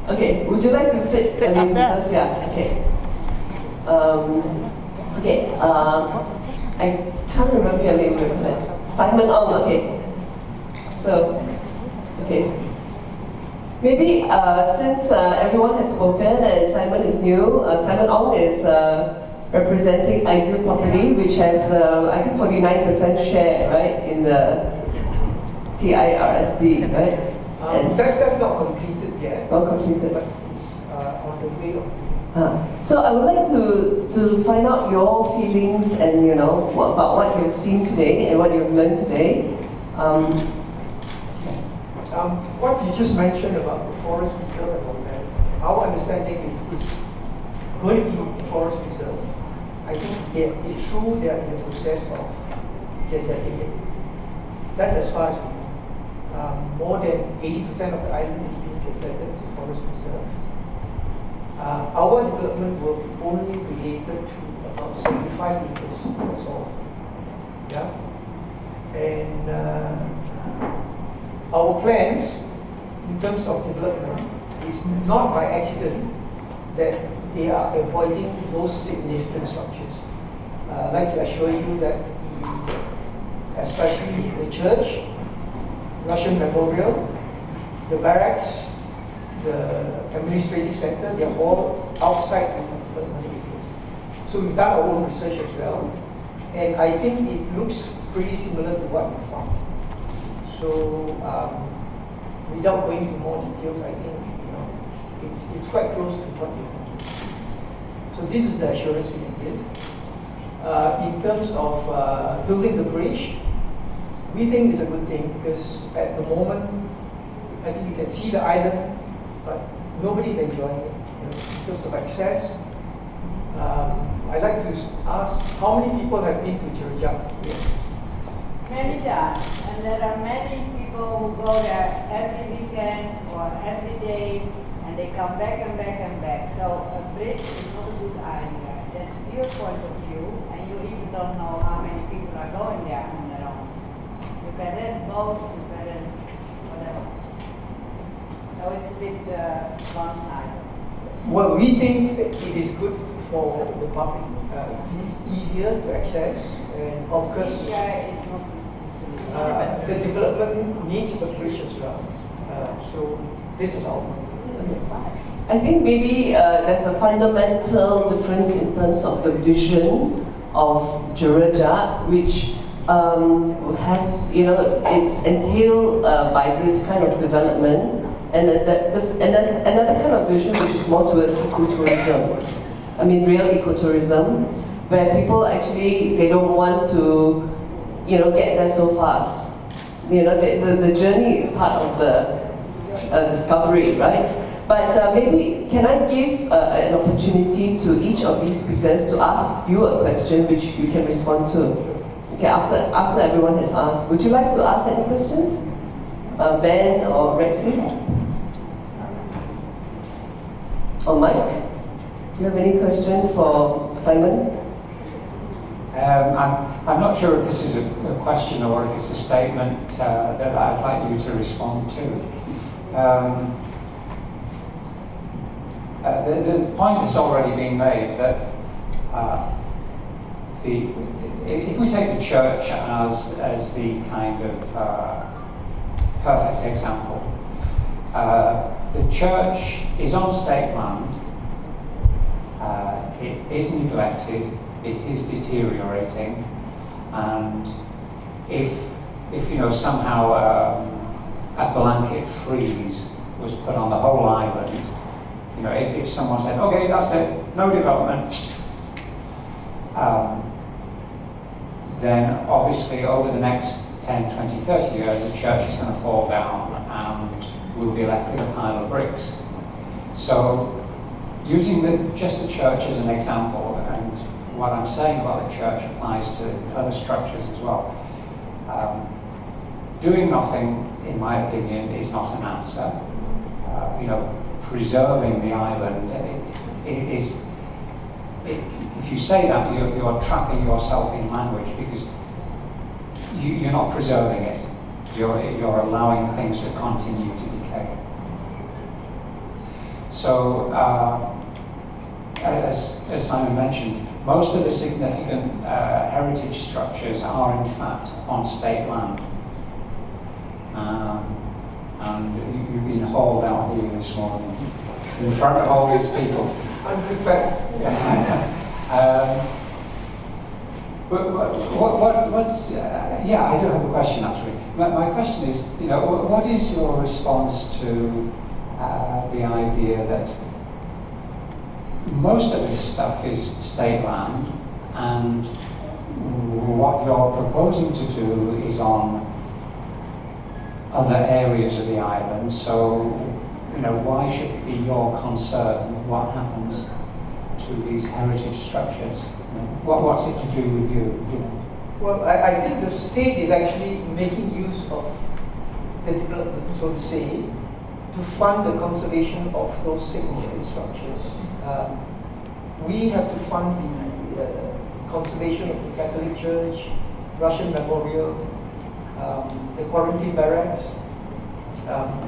Okay, would you like to sit? Sit up there. Yeah, okay. I can't remember your name, Simon Ong, okay. So, okay. Maybe since everyone has spoken and Simon is new, Simon Ong is representing Ideal Property, which has, I think, 49% share, right, in the TIRSB, right? That's not completed yet. Not completed. But it's on the way of. So I would like to find out your feelings and about what you've seen today and what you've learned today. Yes. What you just mentioned about the forest reserve and all that, our understanding is going to be forest reserve. I think it's true they are in the process of gazetting it. That's as far as we know. More than 80% of the island is being gazetted as a forest reserve. Our development will be only related to about 75 acres, that's all. Yeah? And our plans in terms of development is not by accident that they are avoiding those significant structures. I'd like to assure you that especially the church, Russian Memorial, the barracks, the administrative center, they are all outside of the development areas. So we've done our own research as well, and I think it looks pretty similar to what we found. So without going into more details, I think it's quite close to what you're thinking. So this is the assurance we can give. In terms of building the bridge, we think it's a good thing because at the moment, I think you can see the island, but nobody's enjoying it. In terms of access, I'd like to ask how many people have been to Jerejak? Many times, and there are many people who go there every weekend or every day, and they come back and back and back. So a bridge is not a good idea. That's your point of view, and you even don't know how many people are going there on their own. You can rent boats, you can rent whatever. So it's a bit one-sided. Well, we think it is good for the public. It's easier to access, and of course, the development needs the bridge as well. So this is our point. I think maybe there's a fundamental difference in terms of the vision of Jerejak, which has, it's entailed by this kind of development, and another kind of vision which is more towards ecotourism. I mean, real ecotourism, where people actually, they don't want to, get there so fast. The journey is part of the discovery, right? But maybe, can I give an opportunity to each of these speakers to ask you a question which you can respond to? Okay, after everyone has asked, would you like to ask any questions? Ben or Rexy? Or Mike? Do you have any questions for Simon? I'm not sure if this is a question or if it's a statement that I'd like you to respond to. The point has already been made that if we take the church as the kind of perfect example, the church is on state land. It is neglected, it is deteriorating, and if somehow a blanket freeze was put on the whole island, if someone said, okay, that's it, no development, then obviously over the next 10, 20, 30 years, the church is going to fall down and we'll be left with a pile of bricks. So using just the church as an example, and what I'm saying about the church applies to other structures as well. Doing nothing, in my opinion, is not an answer. Preserving the island if you say that, you're trapping yourself in language because you're not preserving it. You're allowing things to continue to decay. So, as Simon mentioned, most of the significant heritage structures are in fact on state land. And you've been hauled out here this morning in front of all these people. Unprepared. But what's yeah, I do have a question actually. My question is, what is your response to the idea that most of this stuff is state land, and what you're proposing to do is on other areas of the island? So, why should it be your concern what happens to these heritage structures? What's it to do with you? Well, I think the state is actually making use of the development, so to say, to fund the conservation of those significant structures. We have to fund the conservation of the Catholic Church, Russian Memorial, the quarantine barracks.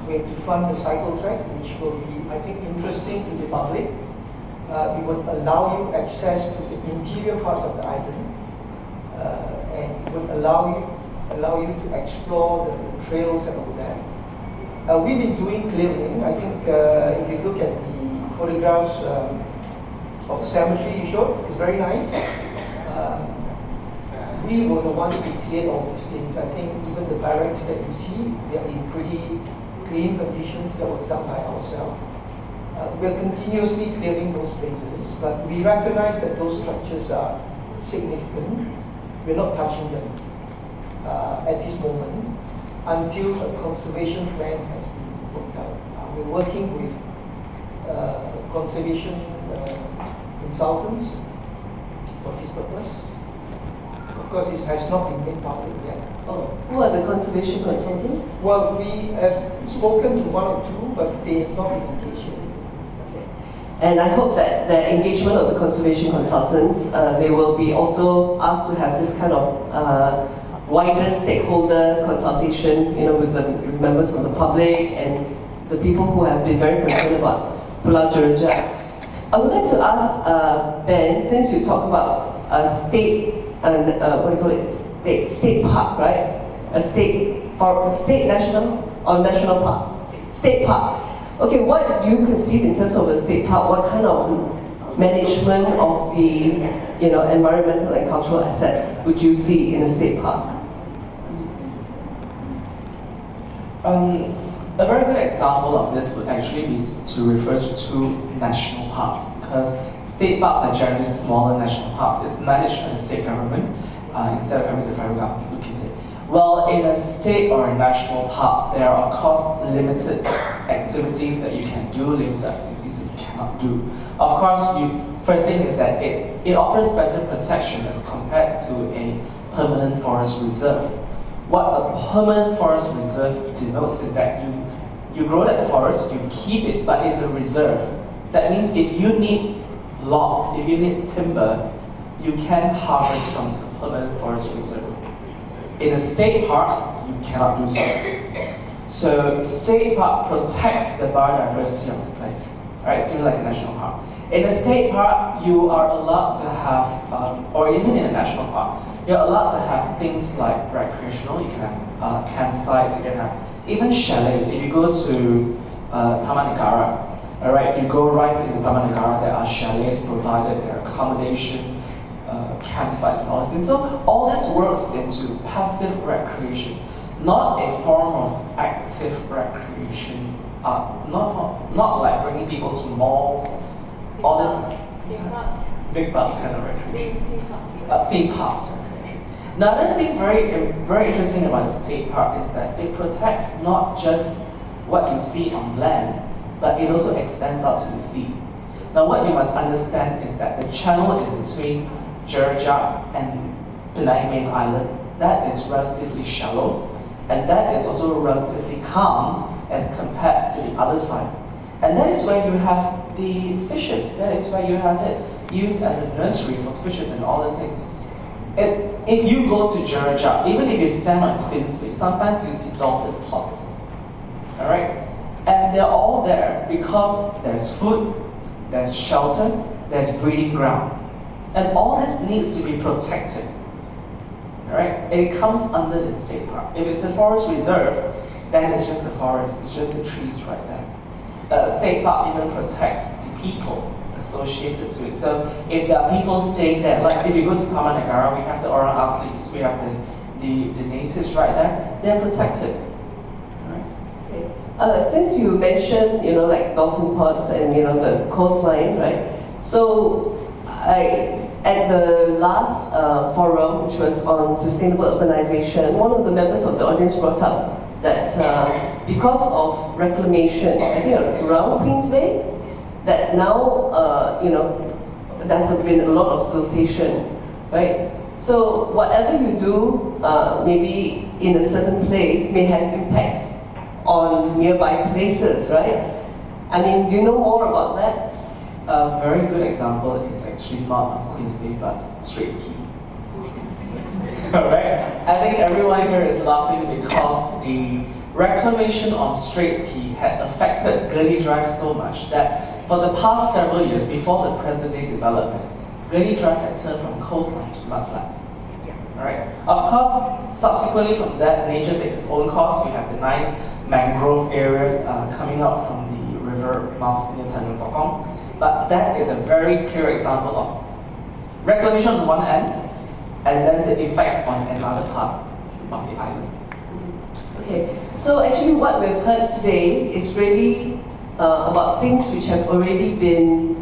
We have to fund the cycle track, which will be, I think, interesting to the public. It would allow you access to the interior parts of the island, and it would allow you to explore the trails and all that. We've been doing clearing. I think if you look at the photographs of the cemetery you showed, it's very nice. We were the ones who cleared all these things. I think even the barracks that you see, they are in pretty clean conditions. That was done by ourselves. We are continuously clearing those places, but we recognize that those structures are significant. We're not touching them at this moment until a conservation plan has been worked out. We're working with conservation consultants for this purpose. Of course, it has not been made public yet. Oh, who are the conservation consultants? Well, we have spoken to one or two, but they have not been engaged yet. And I hope that the engagement of the conservation consultants, they will be also asked to have this kind of wider stakeholder consultation, with members of the public and the people who have been very concerned about Pulau Jerejak. I would like to ask Ben, since you talk about a state and what do you call it? State park, right? A state national or national park? State park. Okay, what do you conceive in terms of a state park? What kind of management of the environmental and cultural assets would you see in a state park? A very good example of this would actually be to refer to two national parks, because state parks are generally smaller national parks. It's managed by the state government instead of having the federal government looking at it. Well, in a state or a national park, there are of course limited activities that you can do, limited activities that you cannot do. Of course, first thing is that it offers better protection as compared to a permanent forest reserve. What a permanent forest reserve denotes is that you grow that forest, you keep it, but it's a reserve. That means if you need logs, if you need timber, you can harvest from a permanent forest reserve. In a state park, you cannot do so. So state park protects the biodiversity of the place, right? Similar like a national park. In a state park, you are allowed to have, or even in a national park, you're allowed to have things like recreational. You can have campsites. You can have even chalets. If you go to Taman Negara, all right, you go right into Taman Negara. There are chalets provided. There are accommodation, campsites, and all this. And so all this works into passive recreation, not a form of active recreation. Not like bringing people to malls. All this big parks kind of recreation. Theme parks recreation. Another thing very interesting about the state park is that it protects not just what you see on land, but it also extends out to the sea. Now what you must understand is that the channel in between Jerejak and Penang main island, that is relatively shallow, and that is also relatively calm as compared to the other side. And that is where you have the fishes. That is where you have it used as a nursery for fishes and all those things. If you go to Jerejak, even if you stand on Queensway, sometimes you see dolphin pods. Alright? And they're all there because there's food, there's shelter, there's breeding ground. And all this needs to be protected. Right? And it comes under the state park. If it's a forest reserve, then it's just a forest, it's just the trees right there. The state park even protects the people associated to it. So if there are people staying there, like if you go to Taman Negara, we have the orang aslis, we have the natives right there, they're protected. Okay. Since you mentioned, like dolphin pods and the coastline, right? So at the last forum, which was on sustainable urbanization, one of the members of the audience brought up that because of reclamation, I think around Queens Bay, that now, there's been a lot of siltation, right? So whatever you do, maybe in a certain place, may have impacts on nearby places, right? I mean, do you know more about that? A very good example is actually not on Queens Bay, but Straits Key. Alright? I think everyone here is laughing because the reclamation on Straits Key had affected Gurney Drive so much that for the past several years, before the present-day development, Gurney Drive had turned from coastline to mudflats. Alright? Of course, subsequently from that, nature takes its own course. We have the nice mangrove area coming out from the river mouth near Tanjung Tokong. But that is a very clear example of reclamation on one end, and then the effects on another part of the island. Okay, so actually what we've heard today is really about things which have already been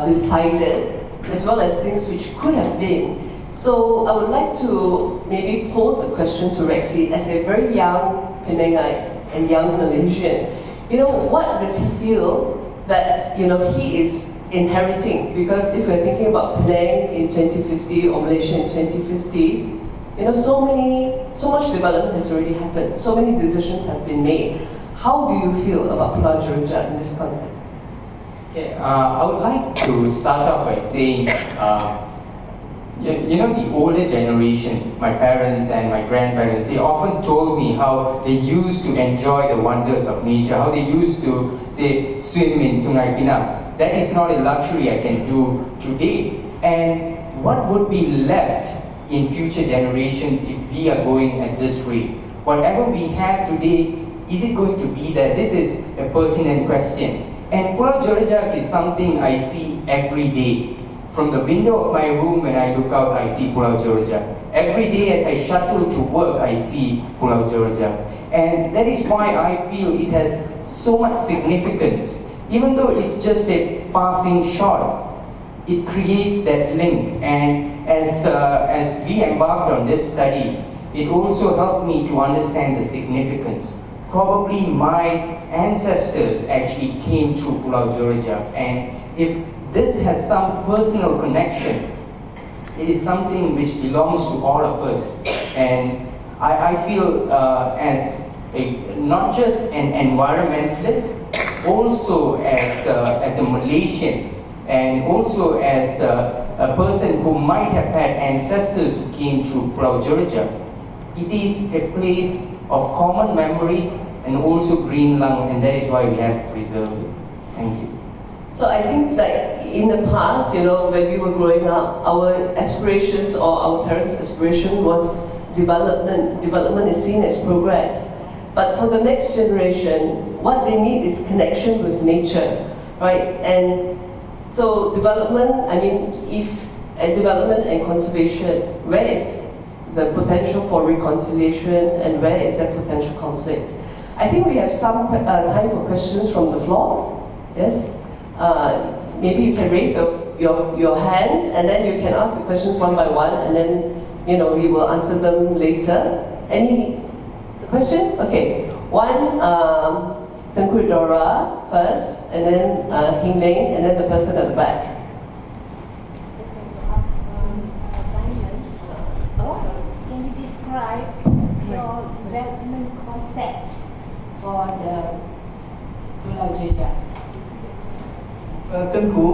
decided, as well as things which could have been. So I would like to maybe pose a question to Rexy as a very young Penangite and young Malaysian. What does he feel that he is inheriting? Because if we're thinking about Penang in 2050 or Malaysia in 2050, so much development has already happened. So many decisions have been made. How do you feel about Pulau Jerejak in this context? Okay, I would like to start off by saying, the older generation, my parents and my grandparents, they often told me how they used to enjoy the wonders of nature, how they used to, say, swim in Sungai Pinang. That is not a luxury I can do today. And what would be left in future generations if we are going at this rate? Whatever we have today, is it going to be there? This is a pertinent question. And Pulau Jerejak is something I see every day. From the window of my room, when I look out, I see Pulau Jerejak. Every day as I shuttle to work, I see Pulau Jerejak. And that is why I feel it has so much significance. Even though it's just a passing shot, it creates that link. And as we embarked on this study, it also helped me to understand the significance. Probably my ancestors actually came through Pulau Jerejak. And if this has some personal connection, it is something which belongs to all of us. And I feel as not just an environmentalist, also as a Malaysian, and also as a person who might have had ancestors who came through Pulau Jerejak. It is a place of common memory and also green lung, and that is why we have to preserve it. Thank you. So I think that in the past, when we were growing up, our aspirations or our parents' aspiration was development. Development is seen as progress. But for the next generation, what they need is connection with nature, right? And so development, if development and conservation, where is the potential for reconciliation and where is there potential conflict? I think we have some time for questions from the floor. Yes? Maybe you can raise your hands and then you can ask the questions one by one and then, we will answer them later. Any questions? Okay. One, Tengku Dora first, and then Hing Ling, and then the person at the back. Can you describe your development concept for the Pulau Jerejak? Tengku,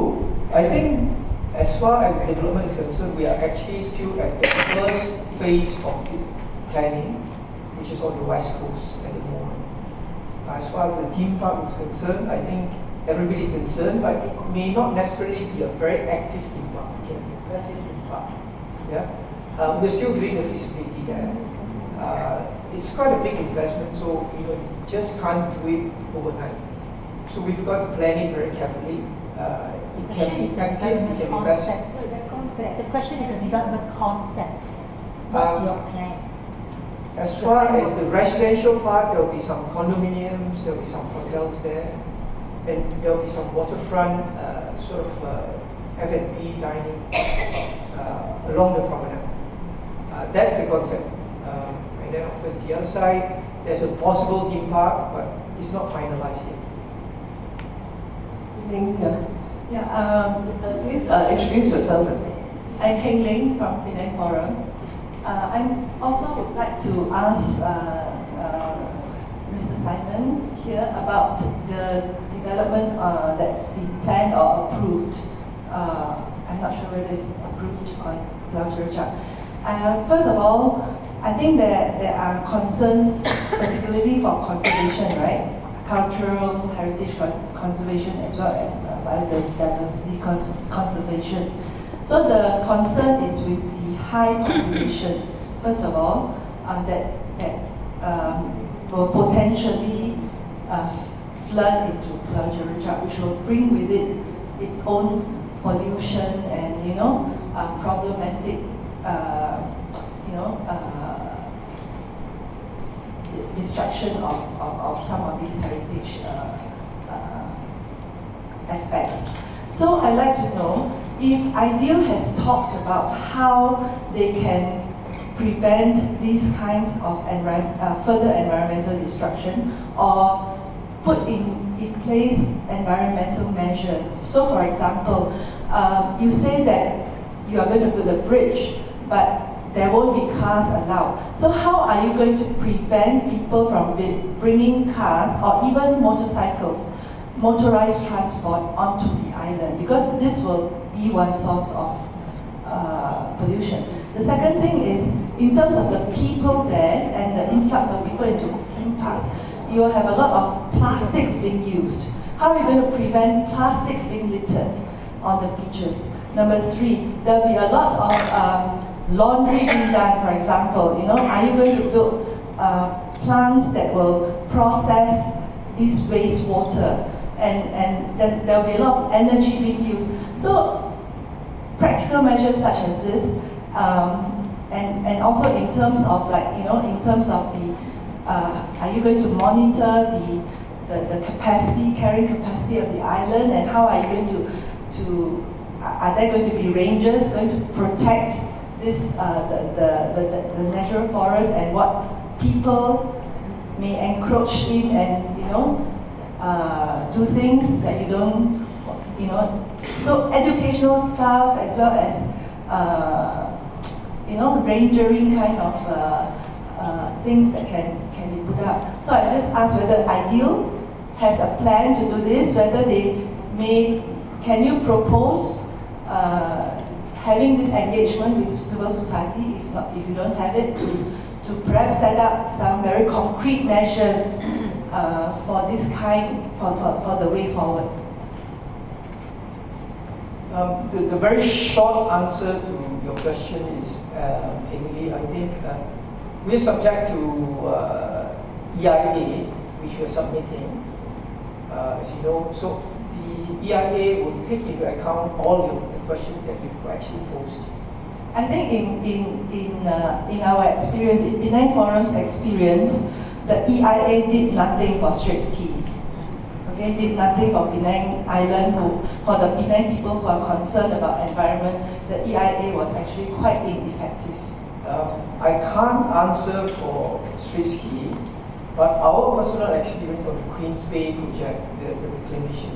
I think as far as development is concerned, we are actually still at the first phase of the planning, which is on the west coast at the moment. as far as the theme park is concerned, I think everybody's concerned, but it may not necessarily be a very active theme park. It can be a passive theme park. Yeah? We're still doing the feasibility there. It's quite a big investment, so you just can't do it overnight. So we've got to plan it very carefully. It can be active, it can be passive. The question is the development concept, not your plan. As far as the residential part, there will be some condominiums, there will be some hotels there, and there will be some waterfront sort of F&B dining along the promenade. That's the concept. And then, of course, the other side, there's a possible theme park, but it's not finalized yet. Please introduce yourself. I'm Heng Ling from Penang Forum. I also would like to ask Mr. Simon here about the development that's been planned or approved. I'm not sure whether it's approved on Pulau Jerejak. First of all, I think there are concerns, particularly for conservation, right? Cultural heritage conservation as well as biodiversity conservation. So the concern is with the high population, first of all, that will potentially flood into Pulau Jerejak, which will bring with it its own pollution and problematic destruction of some of these heritage aspects. So I'd like to know if IDEAL has talked about how they can prevent these kinds of further environmental destruction or put in place environmental measures. So for example, you say that you are going to build a bridge, but there won't be cars allowed. So how are you going to prevent people from bringing cars or even motorcycles, motorized transport onto the island? Because this will be one source of pollution. The second thing is, in terms of the people there and the influx of people into theme parks, you will have a lot of plastics being used. How are you going to prevent plastics being littered on the beaches? Number three, there'll be a lot of laundry being done, for example. Are you going to build plants that will process this wastewater? And there'll be a lot of energy being used. So practical measures such as this, and also in terms of in terms of the, are you going to monitor the capacity, carrying capacity of the island, and how are you going to are there going to be rangers going to protect this the natural forest and what people may encroach in and do things that you don't so educational stuff as well as rangering kind of things that can be put up. So I just asked whether IDEAL has a plan to do this, whether can you propose having this engagement with civil society, if you don't have it, to perhaps set up some very concrete measures for this for the way forward. The very short answer to your question is, Emily, I think we're subject to EIA, which we're submitting, as you know. So the EIA will take into account all the questions that you've actually posed. I think in our experience, in Penang Forum's experience, the EIA did nothing for straight ski. Okay, did nothing for Penang Island, for the Penang people who are concerned about environment. The EIA was actually quite ineffective. I can't answer for straight ski, but our personal experience on the Queens Bay project, the reclamation,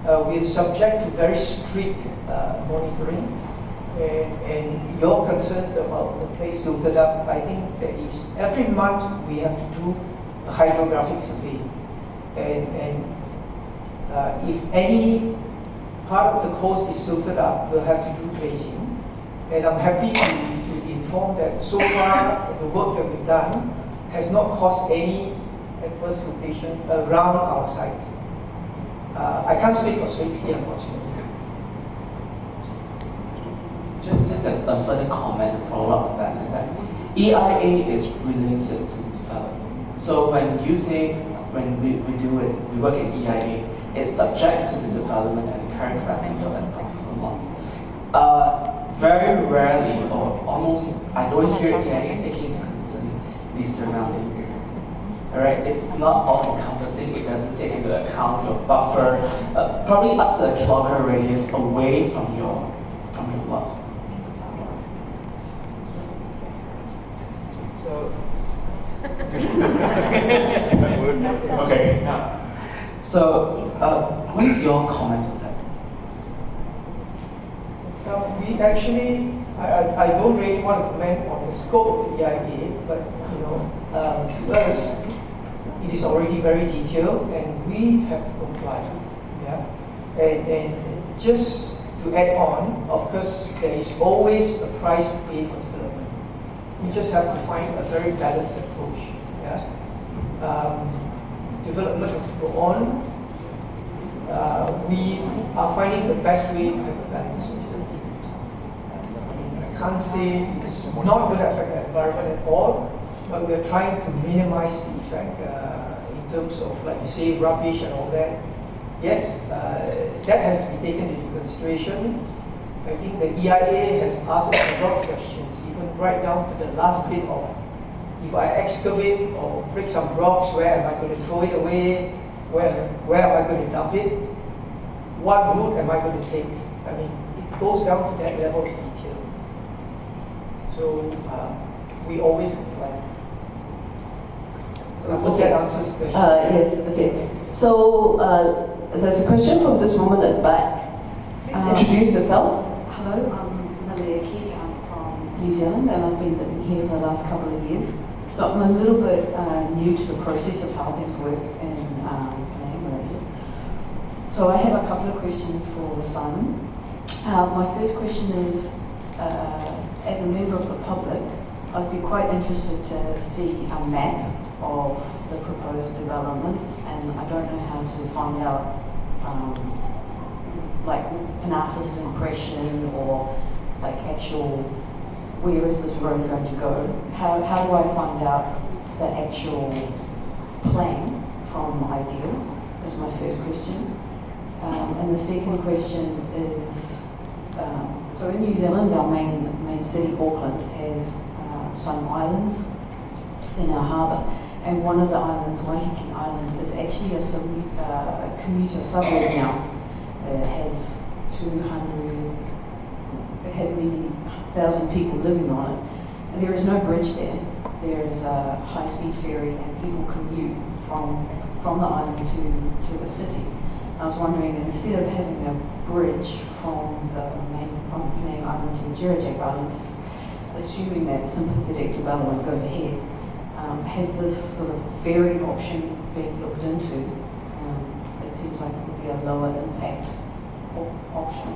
we're subject to very strict monitoring. And your concerns about the place filtered up, I think there is, every month we have to do a hydrographic survey. And if any part of the coast is silted up, we'll have to do dredging. And I'm happy to inform that so far the work that we've done has not caused any and first location around our site. I can't speak for Swayski, unfortunately. Just a further comment, a follow-up on that is that EIA is related to development. So when you say, when we work in EIA, it's subject to the development and the current capacity for that particular lot. Very rarely, or almost, I don't hear EIA taking into concern the surrounding area. Alright, it's not all-encompassing. It doesn't take into account your buffer, probably up to a kilometer radius away from your lot. So, okay. So, what is your comment on that? we actually, I don't really want to comment on the scope of the EIA, but to us, it is already very detailed, and we have to comply. Yeah, and just to add on, of course, there is always a price to pay for development. We just have to find a very balanced approach. Yeah, development has to go on. We are finding the best way to have a balance. I can't say it's not going to affect the environment at all, but we're trying to minimize the effect in terms of, like you say, rubbish and all that. Yes, that has to be taken into consideration. I think the EIA has asked us a lot of questions, even right down to the last bit of, if I excavate or break some rocks, where am I going to throw it away? Where am I going to dump it? What route am I going to take? I mean, it goes down to that level of detail. So we always comply. I hope that answers the question. Yes, okay. So there's a question from this woman at the back. Please introduce yourself. Hello, I'm Maliki. I'm from New Zealand and I've been living here for the last couple of years. So I'm a little bit new to the process of how things work in Malaysia. So I have a couple of questions for Simon. My first question is, as a member of the public, I'd be quite interested to see a map of the proposed developments, and I don't know how to find out like an artist impression or like actual where is this road going to go? How do I find out the actual plan from ideal? Is my first question. And the second question is, so in New Zealand, our main city, Auckland, has some islands in our harbour, and one of the islands, Waiheke Island, is actually a commuter suburb now. It has many thousand people living on it. And there is no bridge there. There is a high-speed ferry, and people commute from the island to the city. I was wondering, instead of having a bridge from Penang Island to Jerejak Island, assuming that sympathetic development goes ahead, has this sort of ferry option been looked into? It seems like it would be a lower impact option.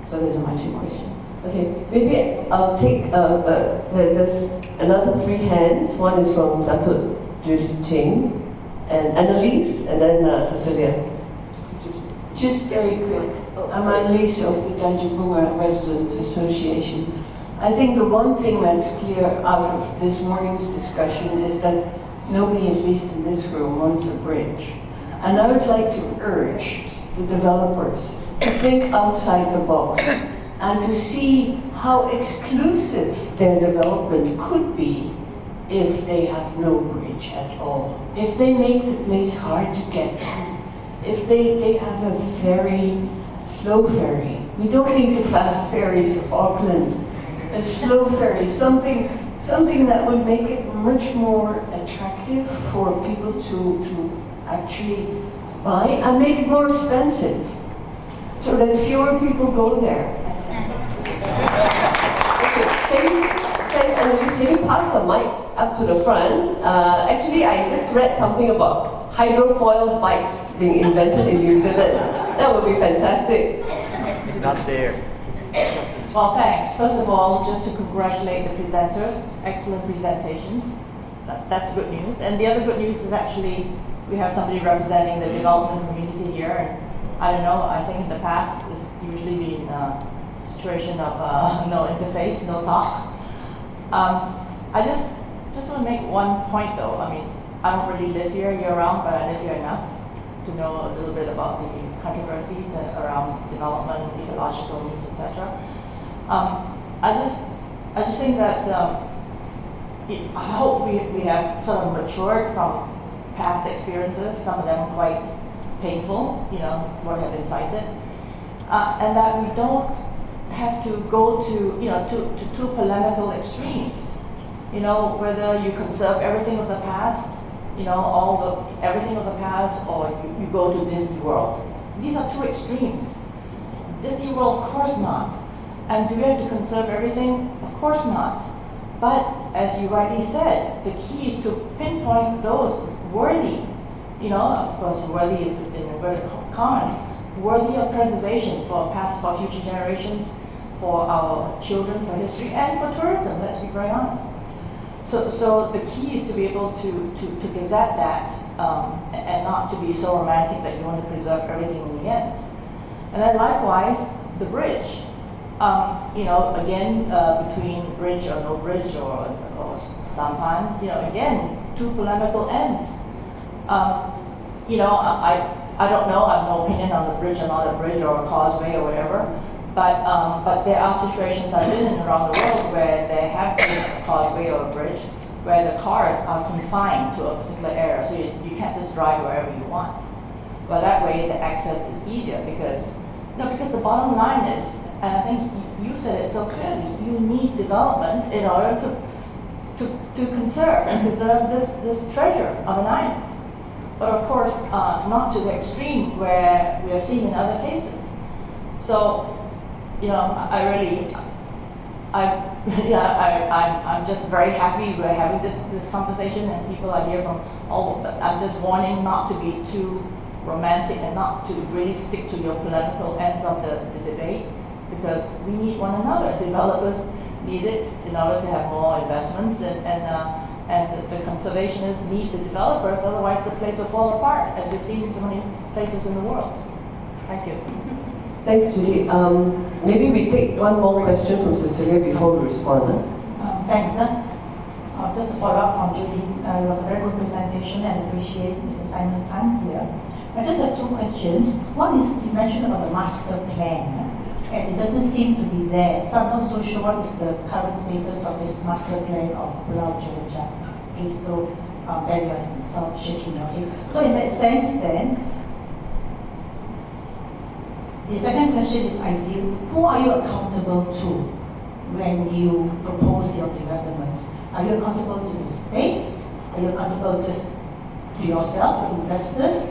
So those are my two questions. Okay, maybe I'll take, there's another three hands. One is from Datuk Judith Cheng, and Annalise, and then Cecilia. Just very quick, I'm Annalise of the Tanjung Bunga Residents Association. I think the one thing that's clear out of this morning's discussion is that nobody, at least in this room, wants a bridge. And I would like to urge the developers to think outside the box and to see how exclusive their development could be if they have no bridge at all. If they make the place hard to get to. If they have a ferry, slow ferry. We don't need the fast ferries of Auckland. A slow ferry, something that would make it much more attractive for people to actually buy and make it more expensive so that fewer people go there. Thanks, Annalise. Can you pass the mic up to the front? Actually, I just read something about hydrofoil bikes being invented in New Zealand. That would be fantastic. Not there. Well, thanks. First of all, just to congratulate the presenters. Excellent presentations. that's good news. And the other good news is actually we have somebody representing the development community here. And I don't know, I think in the past it's usually been a situation of no interface, no talk. I just want to make one point though. I mean, I don't really live here year round, but I live here enough to know a little bit about the controversies around development, ecological needs, etc. I just think that I hope we have sort of matured from past experiences, some of them quite painful, you know, what have been cited, and that we don't have to go to, you know, to two polemical extremes. You know, whether you conserve everything of the past, you know, everything of the past, or you go to Disney World. These are two extremes. Disney World, of course not. And do we have to conserve everything? Of course not. But as you rightly said, the key is to pinpoint those worthy, you know, of course, worthy is in inverted commas, worthy of preservation for future generations, for our children, for history, and for tourism, let's be very honest. So the key is to be able to gazette that and not to be so romantic that you want to preserve everything in the end. And then likewise, the bridge. You know, again, between bridge or no bridge or sampan, you know, again, two polemical ends. You know, I don't know, I have no opinion on the bridge or not a bridge or a causeway or whatever, but there are situations I've been in around the world where there have been a causeway or a bridge where the cars are confined to a particular area, so you can't just drive wherever you want. But that way the access is easier because the bottom line is, and I think you said it so clearly, you need development in order to conserve and preserve this treasure of an island. But of course, not to the extreme where we have seen in other cases. So, you know, I'm just very happy we're having this conversation, and people are here from all. But I'm just warning not to be too romantic and not to really stick to your polemical ends of the debate, because we need one another. Developers need it in order to have more investments, and the conservationists need the developers, otherwise the place will fall apart, as we've seen in so many places in the world. Thank you. Thanks, Judy. Maybe we take one more question from Cecilia before we respond. Thanks. Just to follow up from Judy, it was a very good presentation and appreciate Mr. Simon Tan here. I just have two questions. One is you mentioned about the master plan, and it doesn't seem to be there. So I'm not so sure what is the current status of this master plan of Pulau Jerejak. Okay, so Ben was sort of shaking your head. So in that sense then, the second question is ideal. Who are you accountable to when you propose your development? Are you accountable to the state? Are you accountable just to yourself, investors,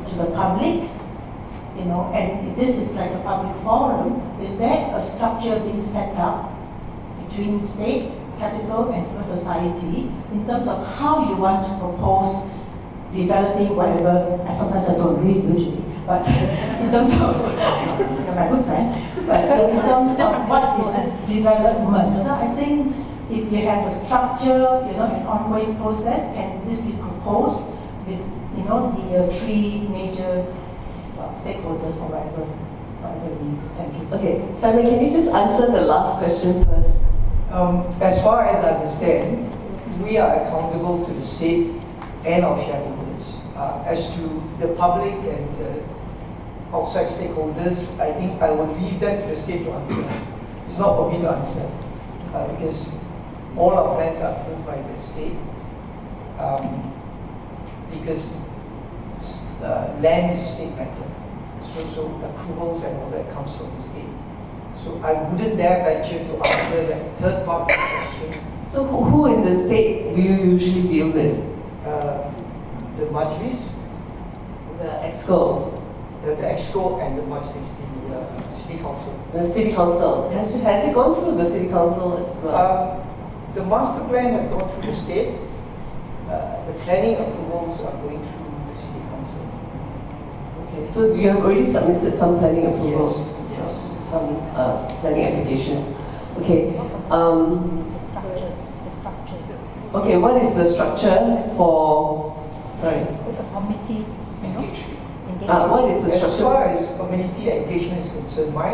to the public? You know, and if this is like a public forum, is there a structure being set up between state, capital, and civil society in terms of how you want to propose developing whatever? Sometimes I don't agree with you, Judy, but in terms of, you're my good friend, but in terms of what is development, so I think if you have a structure, you know, an ongoing process, can this be proposed with, you know, the three major stakeholders or whatever it means? Thank you. Okay, Simon, can you just answer the last question first? As far as I understand, we are accountable to the state and our shareholders. As to the public and the outside stakeholders, I think I will leave that to the state to answer. It's not for me to answer, because all our plans are approved by the state. Because land is a state matter. So approvals and all that comes from the state. So I wouldn't dare venture to answer that third part of the question. So who in the state do you usually deal with? The Majlis, The EXCO. the EXCO and the Majlis, the City Council. The City Council. Has it gone through the City Council as well? The master plan has gone through the state. The planning approvals are going through the City Council. Okay, so you have already submitted some planning approvals? Yes. Some planning applications. Okay. The structure. Okay, what is the structure for, sorry, With a committee, Engagement. what is the As structure? far as community engagement is concerned, my